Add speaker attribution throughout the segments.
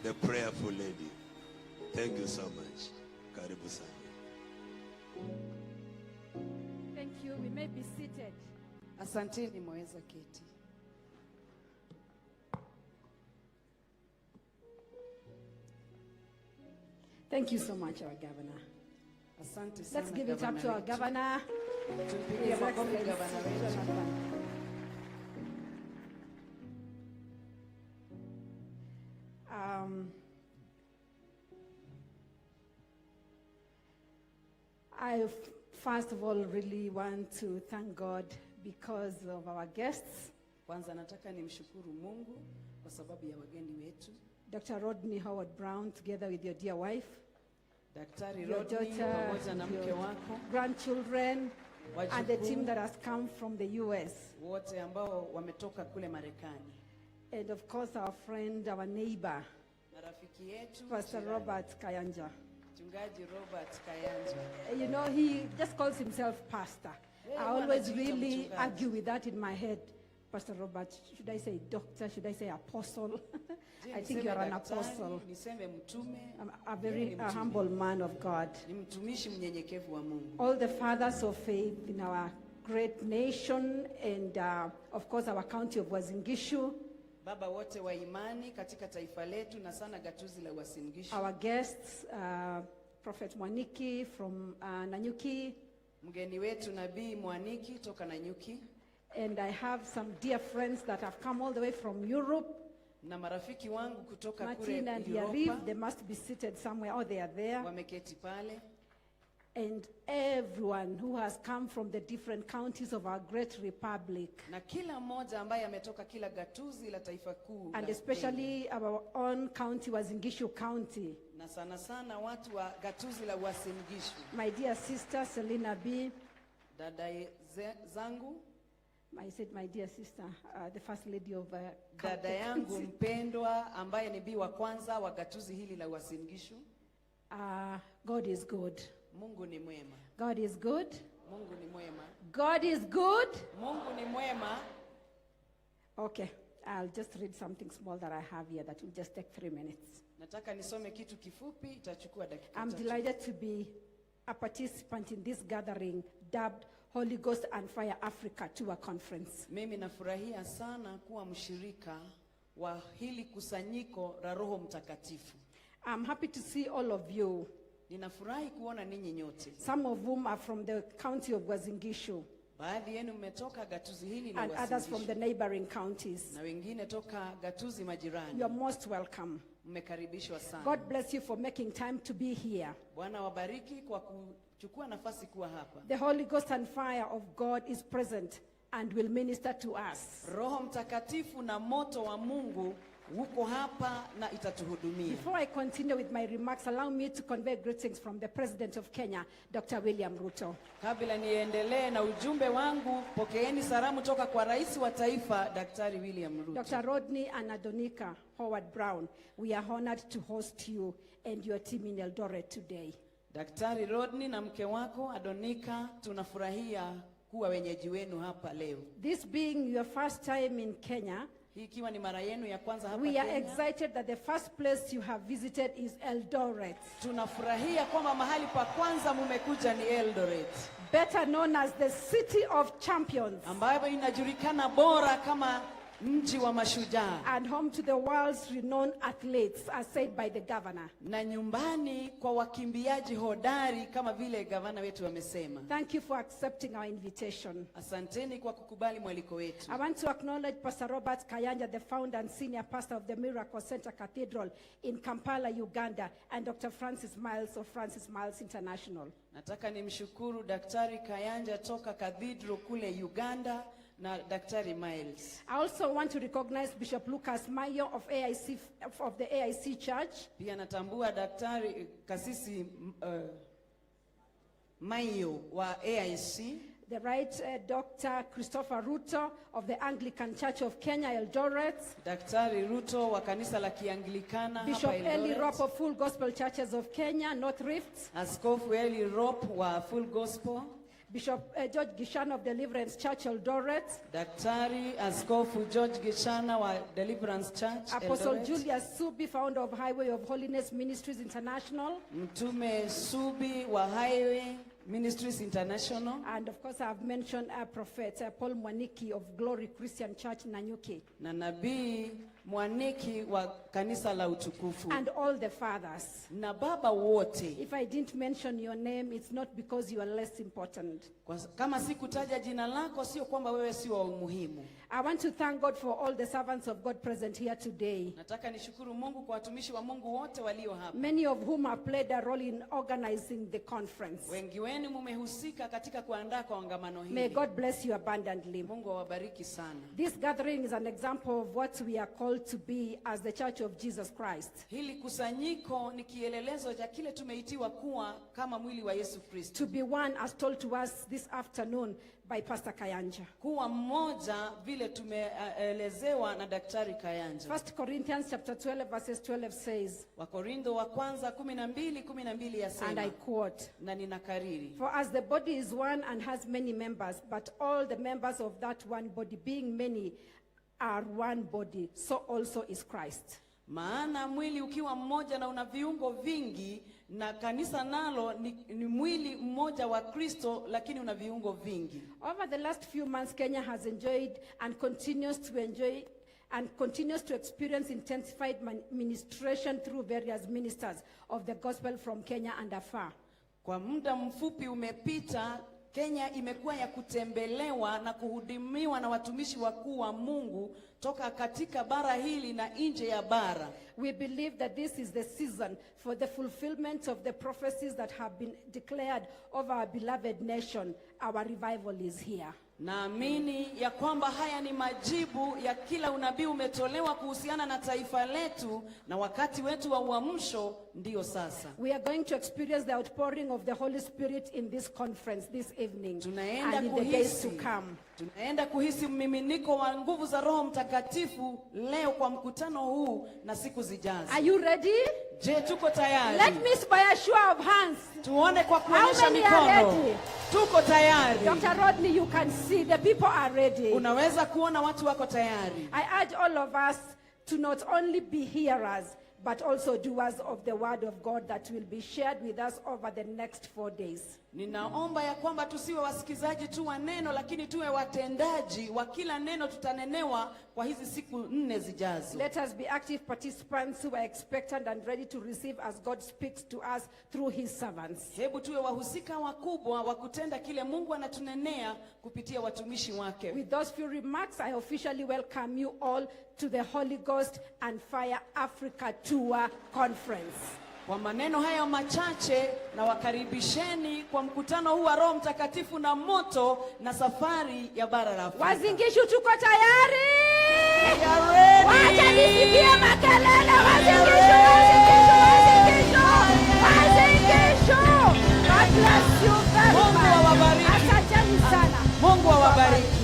Speaker 1: the prayerful lady. Thank you so much. Karibu sana.
Speaker 2: Thank you. We may be seated.
Speaker 3: Asanteni, mweza keti.
Speaker 2: Thank you so much, our governor.
Speaker 3: Asante sana.
Speaker 2: Let's give it up to our governor.
Speaker 3: Tumpigie makofi governor wetu.
Speaker 2: I first of all really want to thank God because of our guests.
Speaker 3: Kwanza nataka nimshukuru Mungu kwa sababu ya wageni wetu.
Speaker 2: Dr. Rodney Browne, together with your dear wife,
Speaker 3: Daktari
Speaker 2: your
Speaker 3: Rodney pamoja na mke wako,
Speaker 2: grandchildren, and the team that has come from the US.
Speaker 3: Wote ambao wametoka kule Marekani.
Speaker 2: And of course our friend, our neighbor,
Speaker 3: na rafiki yetu,
Speaker 2: Pastor Robert Kayanja.
Speaker 3: Mchungaji Robert Kayanja.
Speaker 2: You know, he just calls himself pastor. I always really argue with that in my head. Pastor Robert, should I say doctor? Should I say apostle? I think you are an apostle. I'm a very humble man of God. All the fathers of faith in our great nation and of course our county of Uasin Gishu.
Speaker 3: Baba wote wa imani katika taifa letu na sana gatuzi la Uasin Gishu.
Speaker 2: Our guests, Prophet Mwaniki from Nanyuki.
Speaker 3: Mgeni wetu Nabii Mwaniki toka Nanyuki.
Speaker 2: And I have some dear friends that have come all the way from Europe.
Speaker 3: Na marafiki wangu kutoka
Speaker 2: Martina and Yariv, they must be seated somewhere. Oh, they are there.
Speaker 3: Wameketi pale.
Speaker 2: And everyone who has come from the different counties of our great republic.
Speaker 3: Na kila mmoja ambaye ametoka kila gatuzi la taifa kuu.
Speaker 2: And especially our own county, Uasin Gishu County.
Speaker 3: Na sana sana watu wa gatuzi la Uasin Gishu.
Speaker 2: My dear sister Selina B.
Speaker 3: Dada zangu.
Speaker 2: I said my dear sister, the first lady of
Speaker 3: dada yangu mpendwa ambaye ni bi wa kwanza wa gatuzi hili la Uasin Gishu.
Speaker 2: God is good.
Speaker 3: Mungu ni mwema.
Speaker 2: God is good.
Speaker 3: Mungu ni mwema.
Speaker 2: God is good.
Speaker 3: Mungu ni mwema.
Speaker 2: Okay, I'll just read something small that I have here that will just take 3 minutes.
Speaker 3: Nataka nisome kitu kifupi, itachukua dakika.
Speaker 2: I'm delighted to be a participant in this gathering dubbed Holy Ghost and Fire Africa Tour Conference.
Speaker 3: Mimi nafurahia sana kuwa mshirika wa hili kusanyiko la Roho Mtakatifu.
Speaker 2: I'm happy to see all of you.
Speaker 3: Ninafurahi kuona ninyi nyote.
Speaker 2: Some of whom are from the county of Uasin Gishu.
Speaker 3: Baadhi yenu mmetoka gatuzi hili la
Speaker 2: and
Speaker 3: Uasin
Speaker 2: others
Speaker 3: Gishu.
Speaker 2: from the neighboring counties.
Speaker 3: Na wengine toka gatuzi majirani.
Speaker 2: You are most welcome.
Speaker 3: Mmekaribishwa sana.
Speaker 2: God bless you for making time to be here.
Speaker 3: Bwana wabariki kwa kuchukua nafasi kuwa hapa.
Speaker 2: The Holy Ghost and fire of God is present and will minister to us.
Speaker 3: Roho Mtakatifu na moto wa Mungu uko hapa na itatuhudumia.
Speaker 2: Before I continue with my remarks, allow me to convey greetings from the President of Kenya, Dr. William Ruto.
Speaker 3: Kabla niendelee na ujumbe wangu, pokeeni salamu toka kwa Rais wa Taifa, Daktari William Ruto.
Speaker 2: Dr. Rodney and Adonika Browne, we are honored to host you and your team in Eldoret today.
Speaker 3: Daktari Rodney na mke wako Adonika, tunafurahia kuwa wenyeji wenu hapa leo.
Speaker 2: This being your first time in Kenya,
Speaker 3: ikiwa ni mara yenu ya kwanza hapa
Speaker 2: we are
Speaker 3: Kenya,
Speaker 2: excited that the first place you have visited is Eldoret.
Speaker 3: Tunafurahia kwamba mahali pa kwanza mmekuja ni Eldoret.
Speaker 2: Better known as the city of champions.
Speaker 3: Ambayo inajulikana bora kama mji wa mashujaa.
Speaker 2: And home to the world's renowned athletes, as said by the governor.
Speaker 3: Na nyumbani kwa wakimbiaji hodari kama vile gavana wetu amesema.
Speaker 2: Thank you for accepting our invitation.
Speaker 3: Asanteni kwa kukubali mwaliko wetu.
Speaker 2: I want to acknowledge Pastor Robert Kayanja, the founder and senior pastor of the Miracle Center Cathedral in Kampala, Uganda, and Dr. Francis Miles of Francis Miles International.
Speaker 3: Nataka nimshukuru Daktari Kayanja toka Cathedral kule Uganda na Daktari Miles.
Speaker 2: I also want to recognize Bishop Lucas Mayo of the AIC Church.
Speaker 3: Pia natambua Daktari Kasisi Mayo wa AIC.
Speaker 2: The right Dr. Christopher Ruto of the Anglican Church of Kenya, Eldoret.
Speaker 3: Daktari Ruto wa kanisa la Kianglikana
Speaker 2: Bishop
Speaker 3: hapa Eldoret.
Speaker 2: Eli Rop of Full Gospel Churches of Kenya, North Rift.
Speaker 3: Askofu Eli Rop wa Full Gospel.
Speaker 2: Bishop George Gishana of Deliverance Church, Eldoret.
Speaker 3: Daktari Askofu George Gishana wa Deliverance Church,
Speaker 2: Apostle
Speaker 3: Eldoret.
Speaker 2: Julius Subi, founder of Highway of Holiness Ministries International.
Speaker 3: Mtume Subi wa Highway Ministries International.
Speaker 2: And of course, I've mentioned Prophet Paul Mwaniki of Glory Christian Church, Nanyuki.
Speaker 3: Na nabii Mwaniki wa kanisa la utukufu.
Speaker 2: And all the fathers.
Speaker 3: Na baba wote.
Speaker 2: If I didn't mention your name, it's not because you are less important.
Speaker 3: Kama sikutaja jina lako, sio kwamba wewe si wa umuhimu.
Speaker 2: I want to thank God for all the servants of God present here today.
Speaker 3: Nataka nishukuru Mungu kwa watumishi wa Mungu wote walio hapa.
Speaker 2: Many of whom have played a role in organizing the conference.
Speaker 3: Wengi wenu mumehusika katika kuandaa kongamano hili.
Speaker 2: May God bless you abundantly.
Speaker 3: Mungu awabariki sana.
Speaker 2: This gathering is an example of what we are called to be as the Church of Jesus Christ.
Speaker 3: Hili kusanyiko ni kielelezo cha kile tumeitiwa kuwa kama mwili wa Yesu Kristo.
Speaker 2: To be one, as told to us this afternoon by Pastor Kayanja.
Speaker 3: Kuwa mmoja vile tumeelezewa na Daktari Kayanja.
Speaker 2: 1 Corinthians chapter 12 verses 12 says,
Speaker 3: Wakorintho wa kwanza 12:12 yasema,
Speaker 2: and I quote,
Speaker 3: na ninakariri,
Speaker 2: for as the body is one and has many members, but all the members of that one body, being many, are one body, so also is Christ.
Speaker 3: Maana mwili ukiwa mmoja na una viungo vingi, na kanisa nalo ni mwili mmoja wa Kristo, lakini una viungo vingi.
Speaker 2: Over the last few months, Kenya has enjoyed and continues to experience intensified ministration through various ministers of the gospel from Kenya and afar.
Speaker 3: Kwa muda mfupi umepita, Kenya imekuwa ya kutembelewa na kuhudumiwa na watumishi wakuu wa Mungu toka katika bara hili na nje ya bara.
Speaker 2: We believe that this is the season for the fulfillment of the prophecies that have been declared over our beloved nation. Our revival is here.
Speaker 3: Naamini ya kwamba haya ni majibu ya kila unabii umetolewa kuhusiana na taifa letu, na wakati wetu wa uamsho ndio sasa.
Speaker 2: We are going to experience the outpouring of the Holy Spirit in this conference this evening and in the days to come.
Speaker 3: Tunaenda kuhisi mmiminiko wa nguvu za Roho Mtakatifu leo kwa mkutano huu na siku zijazo.
Speaker 2: Are you ready?
Speaker 3: Je, tuko tayari?
Speaker 2: Let me by a show of hands.
Speaker 3: Tuone kwa kuonyesha mikono. Tuko tayari.
Speaker 2: Dr. Rodney, you can see the people are ready.
Speaker 3: Unaweza kuona watu wako tayari.
Speaker 2: I urge all of us to not only be hearers, but also doers of the word of God that will be shared with us over the next 4 days.
Speaker 3: Ninaomba ya kwamba tusiwe wasikizaji tu wa neno, lakini tuwe watendaji wa kila neno tutanenewa kwa hizi siku 4 zijazo.
Speaker 2: Let us be active participants who are expectant and ready to receive as God speaks to us through his servants.
Speaker 3: Hebu tuwe wahusika wakubwa wa kutenda kile Mungu anatunenea kupitia watumishi wake.
Speaker 2: With those few remarks, I officially welcome you all to the Holy Ghost and Fire Africa Tour Conference.
Speaker 3: Kwa maneno haya machache, na wakaribisheni kwa mkutano huu wa Roho Mtakatifu na moto na safari ya bara la Afrika.
Speaker 2: Wazingishu, tuko tayari?
Speaker 3: We are ready.
Speaker 2: Wacha nisikie makelele. Wazingishu, wazingishu, wazingishu, wazingishu. God bless you very much.
Speaker 3: Mungu awabariki.
Speaker 2: Asanteni sana.
Speaker 3: Mungu awabariki.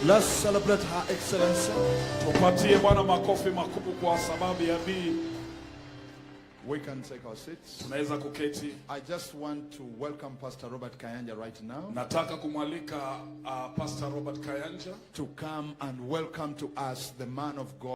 Speaker 1: Let's celebrate Her Excellency.
Speaker 4: Tupatie Bwana makofi makubwa kwa sababu ya bii.
Speaker 1: We can take our seats.
Speaker 4: Tunaweza kuketi.
Speaker 1: I just want to welcome Pastor Robert Kayanja right now.
Speaker 4: Nataka kumwalika Pastor Robert Kayanja
Speaker 1: to come and welcome to us the man of God.